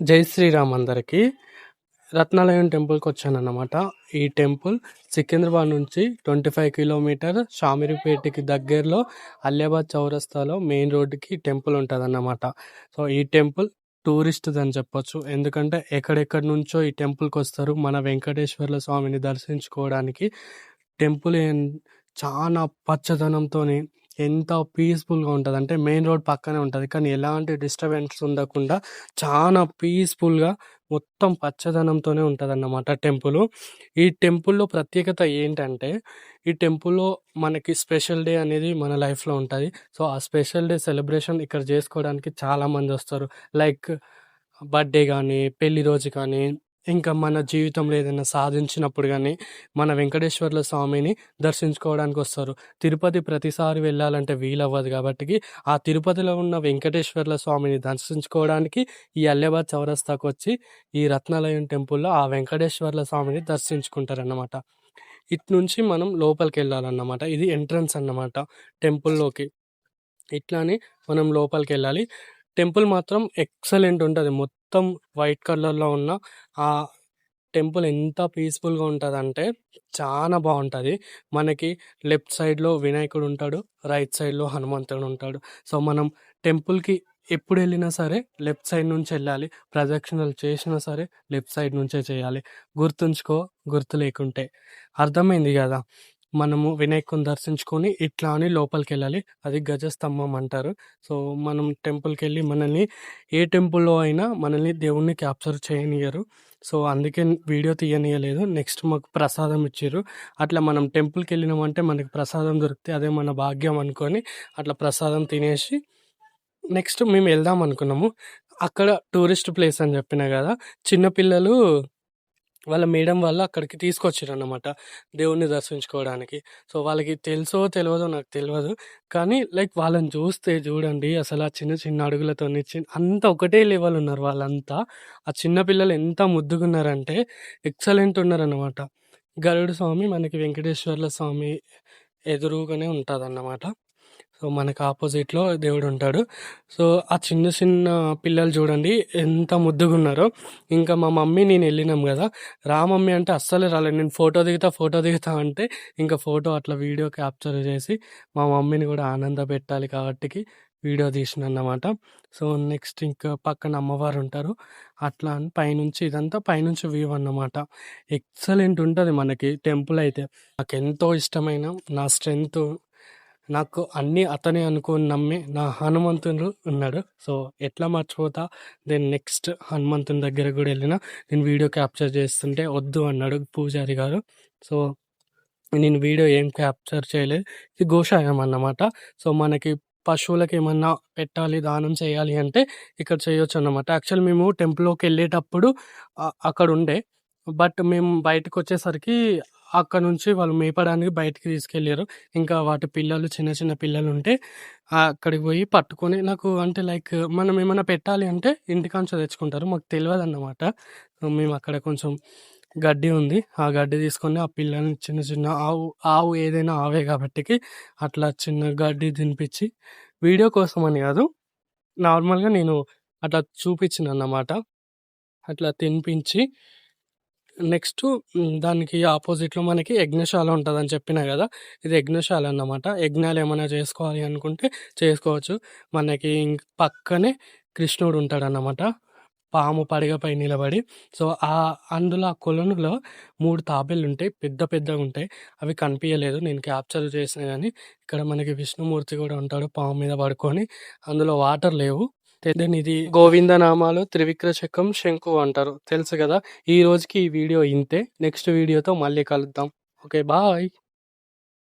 జై శ్రీరామ్ అందరికీ. రత్నాలయం టెంపుల్‌కొచ్చానన్నమాట. ఈ టెంపుల్ సికింద్రాబాద్ నుంచి 25 కిలోమీటర్ షామీర్పేట్‌కి దగ్గరలో అలియాబాద్ చౌరస్తాలో మెయిన్ రోడ్డుకి టెంపుల్ ఉంటదన్నమాట. సో, ఈ టెంపుల్ టూరిస్ట్‌దని చెప్పొచ్చు. ఎందుకంటే ఎక్కడెక్కడి నుంచో ఈ టెంపుల్‌కొస్తారు మన వెంకటేశ్వర్ల స్వామిని దర్శించుకోవడానికి. టెంపుల్ చానా పచ్చదనంతోని ఎంత పీస్‌ఫుల్‌గా ఉంటదంటే మెయిన్ రోడ్ పక్కనే ఉంటది. కానీ ఎలాంటి డిస్టర్బెన్స్ ఉండకుండా చానా పీస్‌ఫుల్‌గా మొత్తం పచ్చదనంతోనే ఉంటదన్నమాట టెంపులు. ఈ టెంపుల్‌లో ప్రత్యేకత ఏంటంటే, ఈ టెంపుల్‌లో మనకి స్పెషల్ డే అనేది మన లైఫ్‌లో ఉంటది. సో, ఆ స్పెషల్ డే సెలబ్రేషన్ ఇక్కడ జేసుకోవడానికి చాలామందొస్తారు. లైక్ బర్త్‌డే గానీ, పెళ్లి రోజు కానీ, ఇంకా మన జీవితంలో ఏదైనా సాధించినప్పుడు గానీ, మన వెంకటేశ్వర్ల స్వామిని దర్శించుకోవడానికొస్తారు. తిరుపతి ప్రతిసారి వెళ్ళాలంటే వీలవ్వదు గాబట్టికి, ఆ తిరుపతిలో ఉన్న వెంకటేశ్వర్ల స్వామిని దర్శించుకోవడానికి ఈ అలియాబాద్ చౌరస్తాకొచ్చి, ఈ రత్నాలయం టెంపుల్‌లో ఆ వెంకటేశ్వర్ల స్వామిని దర్శించుకుంటారన్నమాట. ఇట్నుంచి మనం లోపలికెళ్ళాలన్నమాట. ఇది ఎంట్రన్స్ అన్నమాట టెంపుల్‌లోకి. ఇట్లా అని మనం లోపలికెళ్ళాలి. టెంపుల్ మాత్రం ఎక్సలెంట్ ఉంటది. మొత్తం వైట్ కలర్‌లో ఉన్న ఆ టెంపుల్ ఎంత పీస్‌ఫుల్‌గా ఉంటదంటే చానా బావుంటది. మనకి లెఫ్ట్ సైడ్‌లో వినాయకుడుంటాడు. రైట్ సైడ్‌లో హనుమంతుడుంటాడు. సో, మనం టెంపుల్‌కి ఎప్పుడెళ్ళినా సరే లెఫ్ట్ సైడ్ నుంచెళ్ళాలి. ప్రదక్షిణలు చేసినా సరే లెఫ్ట్ సైడ్ నుంచే చేయాలి. గుర్తుంచుకో గుర్తు లేకుంటే. అర్థమైంది గదా! మనము వినాయకుడిని దర్శించుకొని ఇట్లా అని లోపలికెళ్ళాలి. అది గజస్తంభం అంటారు. సో, మనం టెంపుల్‌కెళ్ళి మనల్ని ఏ టెంపుల్‌లో అయినా మనల్ని దేవుడిని క్యాప్చర్ చేయనియ్యరు. సో, అందుకే వీడియో తీయనీయలేదు. నెక్స్ట్ మాకు ప్రసాదం ఇచ్చిర్రు. అట్లా మనం టెంపుల్‌కెళ్ళినామంటే మనకి ప్రసాదం దొరికితే అదే మన భాగ్యం అనుకోని అట్లా ప్రసాదం తినేసి నెక్స్ట్ మేము వెళ్దాం అనుకున్నాము. అక్కడ టూరిస్ట్ ప్లేస్ అని చెప్పినా గదా! చిన్న పిల్లలు వాళ్ళ మేడం వాళ్ళు అక్కడికి తీసుకొచ్చిర్రన్నమాట దేవుడిని దర్శించుకోవడానికి. సో, వాళ్ళకి తెలుసో తెలవదో నాకు తెలవదు. కానీ లైక్ వాళ్ళని చూస్తే చూడండి అసలు ఆ చిన్న చిన్న అడుగులతోని అంతా ఒకటే లెవెల్ ఉన్నారు వాళ్ళంతా. ఆ చిన్న పిల్లలు ఎంత ముద్దుగున్నారంటే ఎక్సలెంట్ ఉన్నారన్నమాట. గరుడ స్వామి మనకి వెంకటేశ్వర్ల స్వామి ఎదురుగానే ఉంటదన్నమాట. సో, మనకు అపోజిట్‌లో దేవుడుంటాడు. సో, ఆ చిన్న చిన్న పిల్లలు చూడండి ఎంత ముద్దుగున్నారో. ఇంకా మా మమ్మీ నేను ఎళ్ళినాం గదా! రా మమ్మీ అంటే అస్సలే రాలేదు. నేను ఫోటో దిగుతా అంటే ఇంక ఫోటో అట్లా వీడియో క్యాప్చర్ చేసి మా మమ్మీని గూడా ఆనందపెట్టాలి కాబట్టికి వీడియో తీసినన్నమాట. సో, నెక్స్ట్ ఇంకా పక్కన అమ్మవారుంటారు. అట్లా అని పైనుంచి ఇదంతా పైనుంచి వ్యూ అన్నమాట. ఎక్సలెంట్ ఉంటది మనకి టెంపుల్ అయితే. నాకెంతో ఇష్టమైన నా స్ట్రెంతు నాకు అన్నీ అతనే అనుకోని నమ్మి నా హనుమంతుడు ఉన్నాడు. సో, ఎట్లా మర్చిపోతా. దెన్ నెక్స్ట్ హనుమంతుని దగ్గరకి గూడా ఎళ్ళినా. నేను వీడియో క్యాప్చర్ చేస్తుంటే వద్దు అన్నాడు పూజారి గారు. సో, నేను వీడియో ఏం క్యాప్చర్ చేయలేదు. ఇది గోశాయం అన్నమాట. సో, మనకి పశువులకేమన్నా పెట్టాలి, దానం చేయాలి అంటే ఇక్కడ చేయొచ్చన్నమాట. యాక్చువల్ మేము టెంపుల్‌లోకెళ్ళేటప్పుడు అక్కడుండే. బట్ మేము బయటకొచ్చేసరికి అక్కడ నుంచి వాళ్ళు మేపడానికి బయటికి తీసుకెళ్లారు. ఇంకా వాటి పిల్లలు చిన్న చిన్న పిల్లలుంటే అక్కడికి పోయి పట్టుకొని నాకు అంటే లైక్ మనం ఏమన్నా పెట్టాలి అంటే ఇంటికాంచే తెచ్చుకుంటారు. మాకు తెలవదన్నమాట. మేము అక్కడ కొంచెం గడ్డి ఉంది. ఆ గడ్డి తీసుకొని ఆ పిల్లల్ని చిన్న చిన్న ఆవు ఏదైనా ఆవే కాబట్టికి అట్లా చిన్న గడ్డి తినిపిచ్చి వీడియో కోసమని గాదు. నార్మల్‌గా నేను అట్లా చూపిచ్చినన్నమాట. అట్లా తినిపించి నెక్స్టు దానికి అపోజిట్‌లో మనకి యజ్ఞశాల ఉంటదని చెప్పినా గదా! ఇది యజ్ఞశాల అన్నమాట. యజ్ఞాలేమన్నా జేసుకోవాలి అనుకుంటే చేసుకోవచ్చు. మనకి పక్కనే కృష్ణుడు ఉంటాడన్నమాట. పాము పడగపై నిలబడి. సో, అందులో ఆ కొలనులో 3 తాబేళ్లుంటాయి. పెద్ద పెద్దగుంటాయి. అవి కనిపియలేదు. నేను క్యాప్చర్ చేసినా గానీ, ఇక్కడ మనకి విష్ణుమూర్తి గూడా ఉంటాడు పాము మీద పడుకొని. అందులో వాటర్ లేవు. దెన్ ఇది గోవిందనామాలు, త్రివిక్రచకం, శంకు అంటారు. తెలుసు గదా! ఈ రోజుకి ఈ వీడియో ఇంతే. నెక్స్ట్ వీడియోతో మళ్ళీ కలుద్దాం. ఓకే. బాయ్.